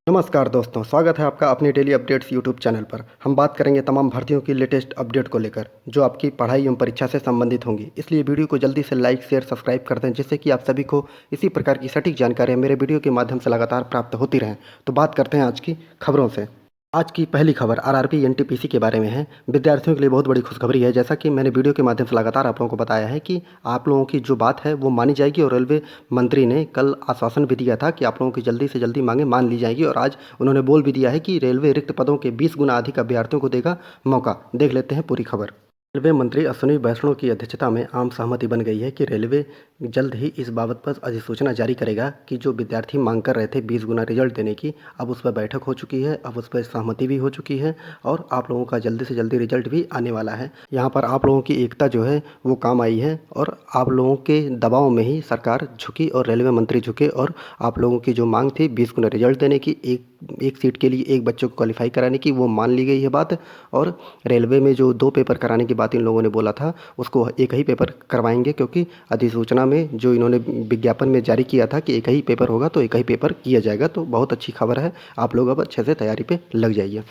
नमस्कार दोस्तों, स्वागत है आपका अपनी डेली अपडेट्स यूट्यूब चैनल पर। हम बात करेंगे तमाम भर्तियों की लेटेस्ट अपडेट को लेकर जो आपकी पढ़ाई एवं परीक्षा से संबंधित होंगी। इसलिए वीडियो को जल्दी से लाइक शेयर सब्सक्राइब कर दें, जिससे कि आप सभी को इसी प्रकार की सटीक जानकारियाँ मेरे वीडियो के माध्यम से लगातार प्राप्त होती रहें। तो बात करते हैं आज की खबरों से। आज की पहली खबर आरआरबी एनटीपीसी के बारे में है। विद्यार्थियों के लिए बहुत बड़ी खुशखबरी है। जैसा कि मैंने वीडियो के माध्यम से लगातार आप लोगों को बताया है कि आप लोगों की जो बात है वो मानी जाएगी, और रेलवे मंत्री ने कल आश्वासन भी दिया था कि आप लोगों की जल्दी से जल्दी मांगे मान ली जाएगी, और आज उन्होंने बोल भी दिया है कि रेलवे रिक्त पदों के 20 गुना अधिक अभ्यर्थियों को देगा मौका। देख लेते हैं पूरी खबर। रेलवे मंत्री अश्विनी वैष्णव की अध्यक्षता में आम सहमति बन गई है कि रेलवे जल्द ही इस बाबत पर अधिसूचना जारी करेगा कि जो विद्यार्थी मांग कर रहे थे 20 गुना रिजल्ट देने की, अब उस पर बैठक हो चुकी है, अब उस पर सहमति भी हो चुकी है, और आप लोगों का जल्दी से जल्दी रिजल्ट भी आने वाला है। यहाँ पर आप लोगों की एकता जो है वो काम आई है, और आप लोगों के दबाव में ही सरकार झुकी और रेलवे मंत्री झुके, और आप लोगों की जो मांग थी 20 गुना रिजल्ट देने की, एक सीट के लिए एक बच्चों को क्वालिफाई कराने की, वो मान ली गई है बात। और रेलवे में जो 2 पेपर कराने की बात इन लोगों ने बोला था, उसको एक ही पेपर करवाएंगे, क्योंकि अधिसूचना में जो इन्होंने विज्ञापन में जारी किया था कि एक ही पेपर होगा, तो एक ही पेपर किया जाएगा। तो बहुत अच्छी खबर है, आप लोग अब अच्छे से तैयारी पे लग जाइए।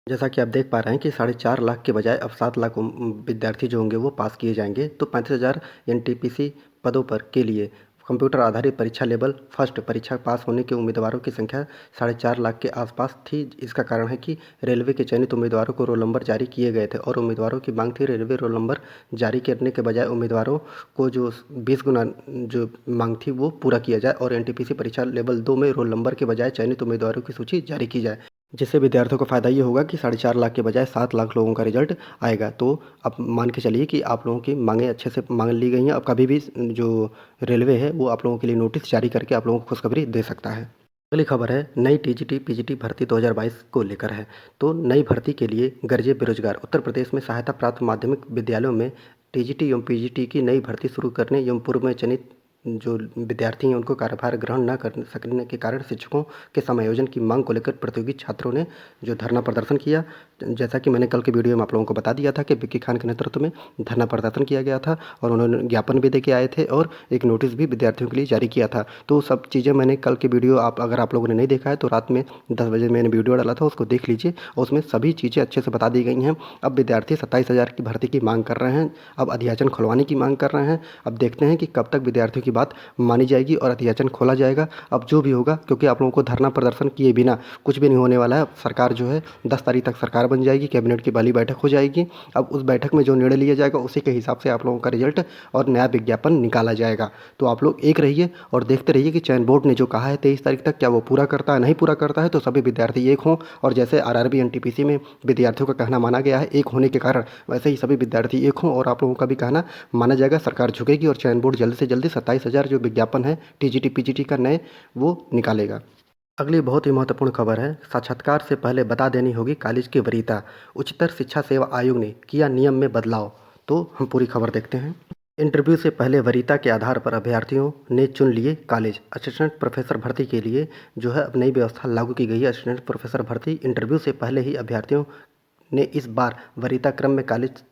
जैसा कि आप देख पा रहे हैं कि 4.5 लाख के बजाय अब 7 लाख विद्यार्थी जो होंगे वो पास किए जाएंगे। तो 35,000 एनटीपीसी पदों पर के लिए कंप्यूटर आधारित परीक्षा लेवल फर्स्ट परीक्षा पास होने के उम्मीदवारों की संख्या 4.5 लाख के आसपास थी। इसका कारण है कि रेलवे के चयनित उम्मीदवारों को रोल नंबर जारी किए गए थे, और उम्मीदवारों की मांग थी रेलवे रोल नंबर जारी करने के बजाय उम्मीदवारों को जो 20 गुना जो मांग थी वो पूरा किया जाए, और एनटीपीसी परीक्षा लेवल 2 में रोल नंबर के बजाय चयनित उम्मीदवारों की सूची जारी की जाए। जिससे विद्यार्थियों को फ़ायदा ये होगा कि 4.5 लाख के बजाय 7 लाख लोगों का रिजल्ट आएगा। तो अब मान के चलिए कि आप लोगों की मांगें अच्छे से मांग ली गई हैं। अब कभी भी जो रेलवे है वो आप लोगों के लिए नोटिस जारी करके आप लोगों को खुशखबरी दे सकता है। अगली खबर है नई टीजीटी पीजीटी भर्ती 2022 को लेकर है। तो नई भर्ती के लिए गरजे बेरोजगार उत्तर प्रदेश में सहायता प्राप्त माध्यमिक विद्यालयों में टीजीटी एवं पीजीटी की नई भर्ती शुरू करने एवं पूर्व में चयनित जो विद्यार्थी हैं उनको कार्यभार ग्रहण न कर सकने के कारण शिक्षकों के समायोजन की मांग को लेकर प्रतियोगी छात्रों ने जो धरना प्रदर्शन किया। जैसा कि मैंने कल के वीडियो में आप लोगों को बता दिया था कि विक्की खान के नेतृत्व में धरना प्रदर्शन किया गया था, और उन्होंने ज्ञापन भी दे के आए थे, और एक नोटिस भी विद्यार्थियों के लिए जारी किया था। तो सब चीज़ें मैंने कल के वीडियो अगर आप लोगों ने नहीं देखा है तो रात में 10 बजे मैंने वीडियो डाला था, उसको देख लीजिए, और उसमें सभी चीज़ें अच्छे से बता दी गई हैं। अब विद्यार्थी 27,000 की भर्ती की मांग कर रहे हैं, अब अध्याचन खुलवाने की मांग कर रहे हैं। अब देखते हैं कि कब तक विद्यार्थियों की बात मानी जाएगी और अध्याचन खोला जाएगा। अब जो भी होगा, क्योंकि आप लोगों को धरना प्रदर्शन किए बिना कुछ भी नहीं होने वाला है। सरकार जो है 10 तारीख तक सरकार बन जाएगी, कैबिनेट की पहली बैठक हो जाएगी। अब उस बैठक में जो निर्णय लिया जाएगा उसी के हिसाब से आप लोगों का रिजल्ट और नया विज्ञापन निकाला जाएगा। तो आप लोग एक रहिए और देखते रहिए कि चयन बोर्ड ने जो कहा है 23 तारीख तक, क्या वो पूरा करता है। नहीं पूरा करता है तो सभी विद्यार्थी एक हों, और जैसे आरआरबी एनटीपीसी में विद्यार्थियों का कहना माना गया है एक होने के कारण, वैसे ही सभी विद्यार्थी एक हों और आप लोगों का भी कहना माना जाएगा। सरकार झुकेगी और चयन बोर्ड जल्द से जल्दी 27,000 जो विज्ञापन है टीजीटी पीजीटी का नए वो निकालेगा। अगली बहुत ही महत्वपूर्ण खबर है, साक्षात्कार से पहले बता देनी होगी कॉलेज की वरीयता। उच्चतर शिक्षा सेवा आयोग ने किया नियम में बदलाव। तो हम पूरी खबर देखते हैं। इंटरव्यू से पहले वरीयता के आधार पर अभ्यर्थियों ने चुन लिए कॉलेज। असिस्टेंट प्रोफेसर भर्ती के लिए जो है अब नई व्यवस्था लागू की गई है। असिस्टेंट प्रोफेसर भर्ती इंटरव्यू से पहले ही अभ्यर्थियों ने इस बार वरीयता क्रम में कॉलेज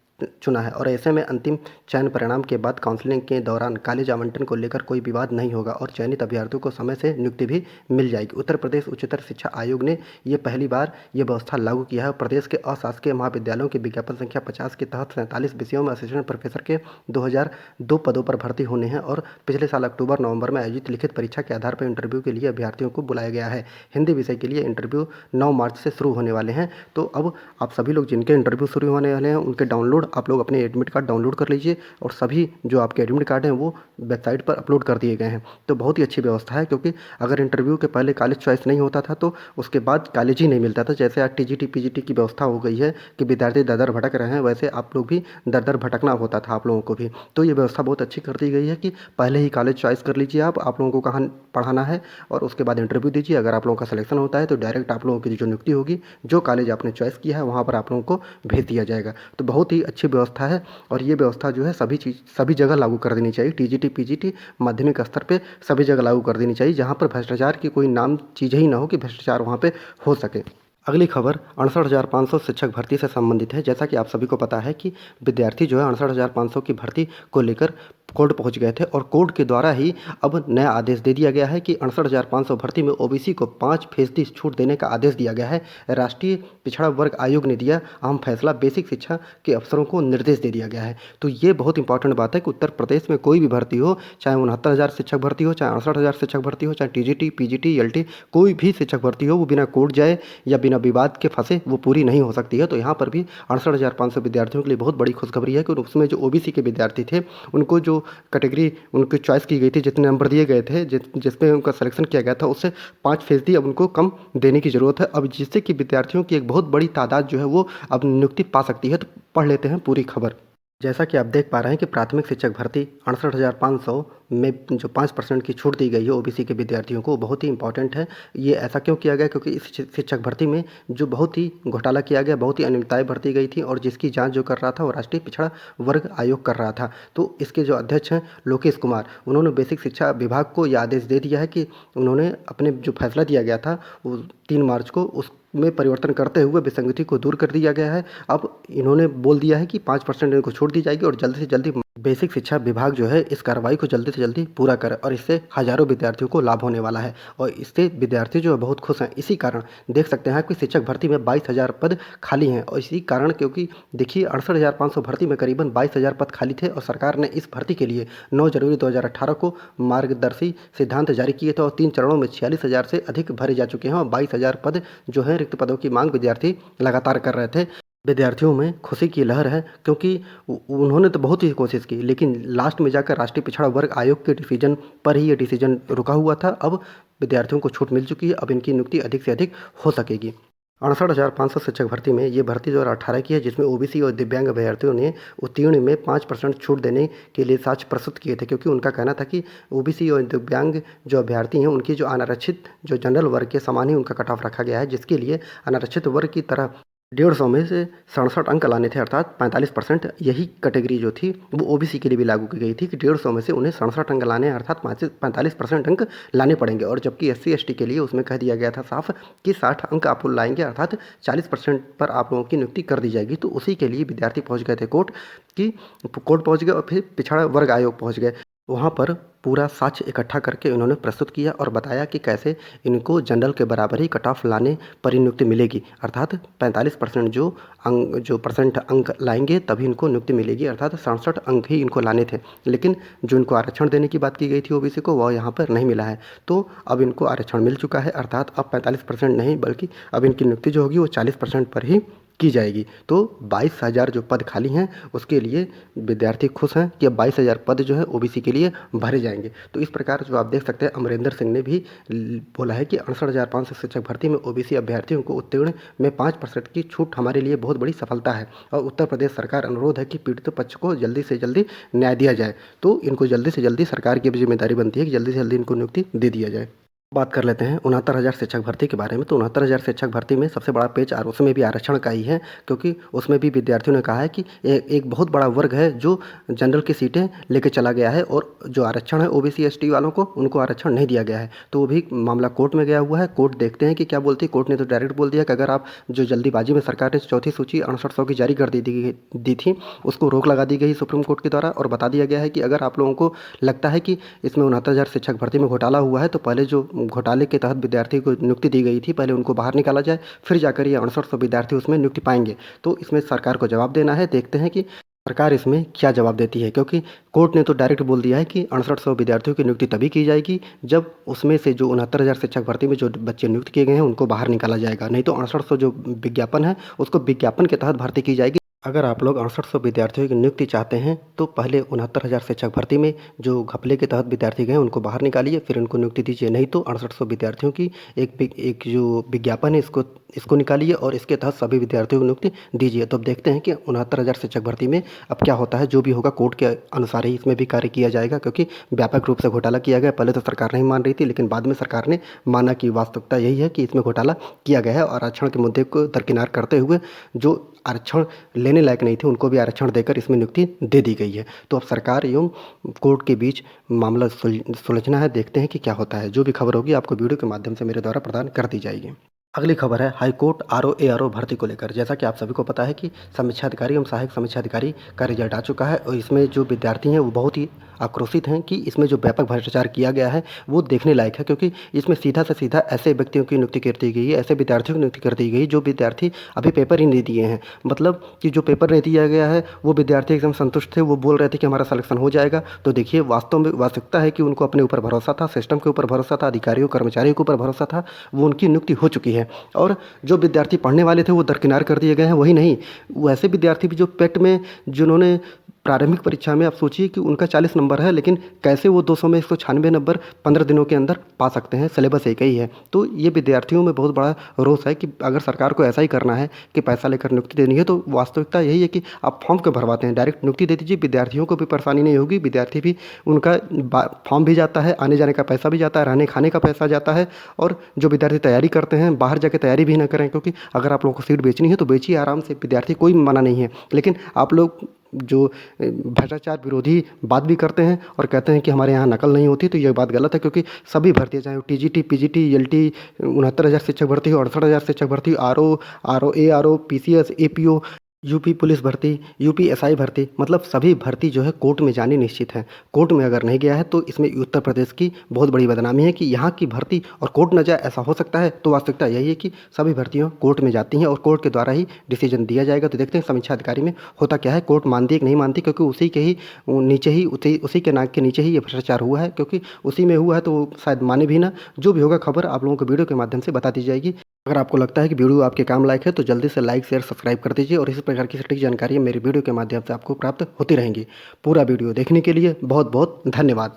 चुना है, और ऐसे में अंतिम चयन परिणाम के बाद काउंसलिंग के दौरान कॉलेज आवंटन को लेकर कोई विवाद नहीं होगा, और चयनित अभ्यर्थियों को समय से नियुक्ति भी मिल जाएगी। उत्तर प्रदेश उच्चतर शिक्षा आयोग ने ये पहली बार ये व्यवस्था लागू किया है। प्रदेश के अशासकीय महाविद्यालयों के विज्ञापन संख्या 50 के तहत 47 विषयों में असिस्टेंट प्रोफेसर के 2002 पदों पर भर्ती होने हैं, और पिछले साल अक्टूबर नवंबर में आयोजित लिखित परीक्षा के आधार पर इंटरव्यू के लिए अभ्यर्थियों को बुलाया गया है। हिंदी विषय के लिए इंटरव्यू 9 मार्च से शुरू होने वाले हैं। तो अब आप सभी लोग जिनके इंटरव्यू शुरू होने वाले हैं उनके डाउनलोड आप लोग अपने एडमिट कार्ड डाउनलोड कर लीजिए, और सभी जो आपके एडमिट कार्ड हैं वो वेबसाइट पर अपलोड कर दिए गए हैं। तो बहुत ही अच्छी व्यवस्था है, क्योंकि अगर इंटरव्यू के पहले कॉलेज चॉइस नहीं होता था तो उसके बाद कॉलेज ही नहीं मिलता था। जैसे आज टीजीटी पीजीटी की व्यवस्था हो गई है कि विद्यार्थी दर दर भटक रहे हैं, वैसे आप लोग भी दर दर भटकना होता था आप लोगों को भी। तो ये व्यवस्था बहुत अच्छी कर दी गई है कि पहले ही कॉलेज चॉइस कर लीजिए आप लोगों को कहाँ पढ़ाना है, और उसके बाद इंटरव्यू दीजिए। अगर आप लोगों का सिलेक्शन होता है तो डायरेक्ट आप लोगों की जो नियुक्ति होगी, जो कॉलेज आपने चॉइस किया है वहाँ पर आप लोगों को भेज दिया जाएगा। तो बहुत ही अच्छी व्यवस्था है, और ये व्यवस्था जो है सभी जगह लागू कर देनी चाहिए। टीजीटी पीजीटी माध्यमिक स्तर पे सभी जगह लागू कर देनी चाहिए, जहाँ पर भ्रष्टाचार की कोई नाम चीज़ ही ना हो कि भ्रष्टाचार वहाँ पे हो सके। अगली खबर 68,500 शिक्षक भर्ती से संबंधित है। जैसा कि आप सभी को पता है कि विद्यार्थी जो है 68,500 की भर्ती को लेकर कोर्ट पहुंच गए थे और कोर्ट के द्वारा ही अब नया आदेश दे दिया गया है कि 68,500 भर्ती में ओबीसी को 5% छूट देने का आदेश दिया गया है। राष्ट्रीय पिछड़ा वर्ग आयोग ने दिया अहम फैसला, बेसिक शिक्षा के अफसरों को निर्देश दे दिया गया है। तो ये बहुत इंपॉर्टेंट बात है कि उत्तर प्रदेश में कोई भी भर्ती हो, चाहे 69,000 शिक्षक भर्ती हो, चाहे 68,000 शिक्षक भर्ती हो, चाहे टीजीटी, पीजीटी, एलटी, कोई भी शिक्षक भर्ती हो, वो बिना कोर्ट जाए या बिना विवाद के फंसे वो पूरी नहीं हो सकती है। तो यहाँ पर भी 68,500 विद्यार्थियों के लिए बहुत बड़ी खुशखबरी है कि उसमें जो ओबीसी के विद्यार्थी थे उनको जो कैटेगरी उनकी चॉइस की गई थी, जितने नंबर दिए गए थे, जिसमें उनका सिलेक्शन किया गया था, उससे 5% अब उनको कम देने की ज़रूरत है, अब जिससे कि विद्यार्थियों की एक बहुत बड़ी तादाद जो है वो अब नियुक्ति पा सकती है। तो पढ़ लेते हैं पूरी खबर। जैसा कि आप देख पा रहे हैं कि प्राथमिक शिक्षक भर्ती 68,500 में जो 5% की छूट दी गई है ओबीसी के विद्यार्थियों को, बहुत ही इंपॉर्टेंट है। ये ऐसा क्यों किया गया? क्योंकि इस शिक्षक भर्ती में जो बहुत ही घोटाला किया गया, बहुत ही अनियमितताएं भर्ती गई थी और जिसकी जांच जो कर रहा था वो राष्ट्रीय पिछड़ा वर्ग आयोग कर रहा था। तो इसके जो अध्यक्ष हैं लोकेश कुमार, उन्होंने बेसिक शिक्षा विभाग को यह आदेश दे दिया है कि उन्होंने अपने जो फैसला दिया गया था वो 3 मार्च को उसमें परिवर्तन करते हुए विसंगति को दूर कर दिया गया है। अब इन्होंने बोल दिया है कि 5% इनको छूट दी जाएगी और जल्द से जल्दी बेसिक शिक्षा विभाग जो है इस कार्रवाई को जल्दी से जल्दी पूरा करे और इससे हजारों विद्यार्थियों को लाभ होने वाला है और इससे विद्यार्थी जो है बहुत खुश हैं। इसी कारण देख सकते हैं कि शिक्षक भर्ती में 22,000 पद खाली हैं और इसी कारण क्योंकि देखिए 68,500 भर्ती में करीबन 22,000 पद खाली थे और सरकार ने इस भर्ती के लिए 9 जनवरी 2018 को मार्गदर्शी सिद्धांत जारी किए थे और 3 चरणों में 46,000 से अधिक भरे जा चुके हैं और 22,000 पद जो है रिक्त पदों की मांग विद्यार्थी लगातार कर रहे थे। विद्यार्थियों में खुशी की लहर है क्योंकि उन्होंने तो बहुत ही कोशिश की, लेकिन लास्ट में जाकर राष्ट्रीय पिछड़ा वर्ग आयोग के डिसीजन पर ही ये डिसीजन रुका हुआ था। अब विद्यार्थियों को छूट मिल चुकी है, अब इनकी नियुक्ति अधिक से अधिक हो सकेगी। 68,500 शिक्षक भर्ती में ये भर्ती 2018 की है, जिसमें ओबीसी और दिव्यांग अभ्यर्थियों ने उत्तीर्ण में 5% छूट देने के लिए साक्ष्य प्रस्तुत किए थे, क्योंकि उनका कहना था कि ओबीसी और दिव्यांग जो अभ्यर्थी हैं उनकी जो अनारक्षित जो जनरल वर्ग के समान ही उनका कट ऑफ रखा गया है, जिसके लिए अनारक्षित वर्ग की तरह 150 में से 67 अंक लाने थे, अर्थात 45%। यही कैटेगरी जो थी वो ओबीसी के लिए भी लागू की गई थी कि 150 में से उन्हें 67 अंक लाने अर्थात 45% अंक लाने पड़ेंगे और जबकि एससी एसटी के लिए उसमें कह दिया गया था साफ कि 60 अंक आप लाएंगे अर्थात 40% पर आप लोगों की नियुक्ति कर दी जाएगी। तो उसी के लिए विद्यार्थी पहुँच गए थे कोर्ट पहुँच गए और फिर पिछड़ा वर्ग आयोग पहुँच गए। वहाँ पर पूरा साक्ष्य इकट्ठा करके इन्होंने प्रस्तुत किया और बताया कि कैसे इनको जनरल के बराबर ही कट ऑफ लाने पर ही नियुक्ति मिलेगी, अर्थात 45% जो परसेंट अंक लाएंगे तभी इनको नियुक्ति मिलेगी, अर्थात 67 अंक ही इनको लाने थे। लेकिन जो इनको आरक्षण देने की बात की गई थी ओबीसी को, वह यहाँ पर नहीं मिला है। तो अब इनको आरक्षण मिल चुका है, अर्थात अब 45% नहीं बल्कि अब इनकी नियुक्ति जो होगी वो 40% पर ही की जाएगी। तो 22,000 जो पद खाली हैं उसके लिए विद्यार्थी खुश हैं कि अब 22,000 पद जो है ओबीसी के लिए भरे जाएंगे। तो इस प्रकार जो आप देख सकते हैं अमरिंदर सिंह ने भी बोला है कि 68,500 शिक्षक भर्ती में ओबीसी अभ्यर्थियों को उत्तीर्ण में 5% की छूट हमारे लिए बहुत बड़ी सफलता है और उत्तर प्रदेश सरकार अनुरोध है कि पीड़ित पक्ष को जल्दी से जल्दी न्याय दिया जाए। तो इनको जल्दी से जल्दी सरकार की जिम्मेदारी बनती है कि जल्दी से जल्दी इनको नियुक्ति दे दिया जाए। बात कर लेते हैं 69,000 शिक्षक भर्ती के बारे में। तो 69,000 शिक्षक भर्ती में सबसे बड़ा पेच और उसमें भी आरक्षण का ही है, क्योंकि उसमें भी विद्यार्थियों ने कहा है कि एक बहुत बड़ा वर्ग है जो जनरल की सीटें लेके चला गया है और जो आरक्षण है ओबीसी एसटी वालों को उनको आरक्षण नहीं दिया गया है। तो वो भी मामला कोर्ट में गया हुआ है। कोर्ट देखते हैं कि क्या बोलती है। कोर्ट ने तो डायरेक्ट बोल दिया कि अगर आप जो जल्दीबाजी में सरकार ने चौथी सूची 6800 की जारी कर दी थी उसको रोक लगा दी गई सुप्रीम कोर्ट के द्वारा और बता दिया गया है कि अगर आप लोगों को लगता है कि इसमें 69,000 शिक्षक भर्ती में घोटाला हुआ है तो पहले जो घोटाले के तहत विद्यार्थी को नियुक्ति दी गई थी पहले उनको बाहर निकाला जाए, फिर जाकर ये 6800 विद्यार्थी उसमें नियुक्ति पाएंगे। तो इसमें सरकार को जवाब देना है। देखते हैं कि सरकार इसमें क्या जवाब देती है, क्योंकि कोर्ट ने तो डायरेक्ट बोल दिया है कि 6800 विद्यार्थियों की नियुक्ति तभी की जाएगी जब उसमें से जो 69,000 शिक्षक भर्ती में जो बच्चे नियुक्त किए गए हैं उनको बाहर निकाला जाएगा। नहीं तो 6800 जो विज्ञापन है उसको विज्ञापन के तहत भर्ती की जाएगी। अगर आप लोग 6800 विद्यार्थियों की नियुक्ति चाहते हैं तो पहले 69,000 शिक्षक भर्ती में जो घपले के तहत विद्यार्थी गए उनको बाहर निकालिए, फिर उनको नियुक्ति दीजिए। नहीं तो 6800 विद्यार्थियों की एक जो विज्ञापन है इसको निकालिए और इसके तहत सभी विद्यार्थियों को नियुक्ति दीजिए। तो अब देखते हैं कि 69,000 शिक्षक भर्ती में अब क्या होता है। जो भी होगा कोर्ट के अनुसार ही इसमें भी कार्य किया जाएगा, क्योंकि व्यापक रूप से घोटाला किया गया। पहले तो सरकार नहीं मान रही थी, लेकिन बाद में सरकार ने माना कि वास्तविकता यही है कि इसमें घोटाला किया गया है और आरक्षण के मुद्दे को दरकिनार करते हुए जो आरक्षण लेने लायक नहीं थे उनको भी आरक्षण देकर इसमें नियुक्ति दे दी गई है। तो अब सरकार एवं कोर्ट के बीच मामला सुलझना है। देखते हैं कि क्या होता है। जो भी खबर होगी आपको वीडियो के माध्यम से मेरे द्वारा प्रदान कर दी जाएगी। अगली खबर है हाईकोर्ट आरओ एआरओ भर्ती को लेकर। जैसा कि आप सभी को पता है कि समीक्षा अधिकारी एवं सहायक समीक्षा अधिकारी का रिजल्ट आ चुका है और इसमें जो विद्यार्थी हैं वो बहुत ही आक्रोशित हैं कि इसमें जो व्यापक भ्रष्टाचार किया गया है वो देखने लायक है, क्योंकि इसमें सीधा से सीधा ऐसे व्यक्तियों की नियुक्ति कर दी गई है, ऐसे विद्यार्थियों की नियुक्ति कर दी गई जो विद्यार्थी अभी पेपर ही नहीं दिए हैं। मतलब कि जो पेपर नहीं दिया गया है वो विद्यार्थी एकदम संतुष्ट थे, वो बोल रहे थे कि हमारा सिलेक्शन हो जाएगा। तो देखिए वास्तव में वास्तविकता है कि उनको अपने ऊपर भरोसा था, सिस्टम के ऊपर भरोसा था, अधिकारियों कर्मचारियों के ऊपर भरोसा था, वो उनकी नियुक्ति हो चुकी है। और जो विद्यार्थी पढ़ने वाले थे वो दरकिनार कर दिए गए हैं। वही नहीं, वैसे विद्यार्थी भी जो पेट में जिन्होंने प्रारंभिक परीक्षा में, आप सोचिए कि उनका 40 नंबर है, लेकिन कैसे वो 200 में 196 नंबर 15 दिनों के अंदर पा सकते हैं, सिलेबस एक ही है। तो ये विद्यार्थियों में बहुत बड़ा रोष है कि अगर सरकार को ऐसा ही करना है कि पैसा लेकर नियुक्ति देनी है, तो वास्तविकता यही है कि आप फॉर्म क्यों भरवाते हैं, डायरेक्ट नियुक्ति दे दीजिए, विद्यार्थियों को भी परेशानी नहीं होगी, विद्यार्थी भी उनका फॉर्म भी जाता है, आने जाने का पैसा भी जाता है, रहने खाने का पैसा जाता है। और जो विद्यार्थी तैयारी करते हैं बाहर जाके तैयारी भी ना करें, क्योंकि अगर आप लोगों को सीट बेचनी है तो बेचिए आराम से, विद्यार्थी कोई मना नहीं है। लेकिन आप लोग जो भ्रष्टाचार विरोधी बात भी करते हैं और कहते हैं कि हमारे यहाँ नकल नहीं होती, तो ये बात गलत है। क्योंकि सभी भर्तियाँ, चाहे वो टीजीटी, पीजीटी, ईएलटी, 69,000 शिक्षक भर्ती, 68,000 शिक्षक भर्ती, RO, RO ARO, PCS, APO, UP police भर्ती, यूपी एसआई भर्ती, मतलब सभी भर्ती जो है कोर्ट में जानी निश्चित है। कोर्ट में अगर नहीं गया है तो इसमें उत्तर प्रदेश की बहुत बड़ी बदनामी है कि यहाँ की भर्ती और कोर्ट न जाए, ऐसा हो सकता है। तो वास्तविकता यही है कि सभी भर्तियाँ कोर्ट में जाती हैं और कोर्ट के द्वारा ही डिसीजन दिया जाएगा। तो देखते हैं समीक्षा अधिकारी में होता क्या है, कोर्ट मानती है कि नहीं मानती, क्योंकि उसी के ही नीचे ही उसी के नाक के नीचे ही ये भ्रष्टाचार हुआ है, क्योंकि उसी में हुआ है तो वो शायद माने भी ना। जो भी होगा खबर आप लोगों को वीडियो के माध्यम से बता दी जाएगी। अगर आपको लगता है कि वीडियो आपके काम लायक है तो जल्दी से लाइक शेयर सब्सक्राइब कर दीजिए और इसी प्रकार की सटीक जानकारी मेरी वीडियो के माध्यम से आपको प्राप्त होती रहेंगी। पूरा वीडियो देखने के लिए बहुत बहुत धन्यवाद।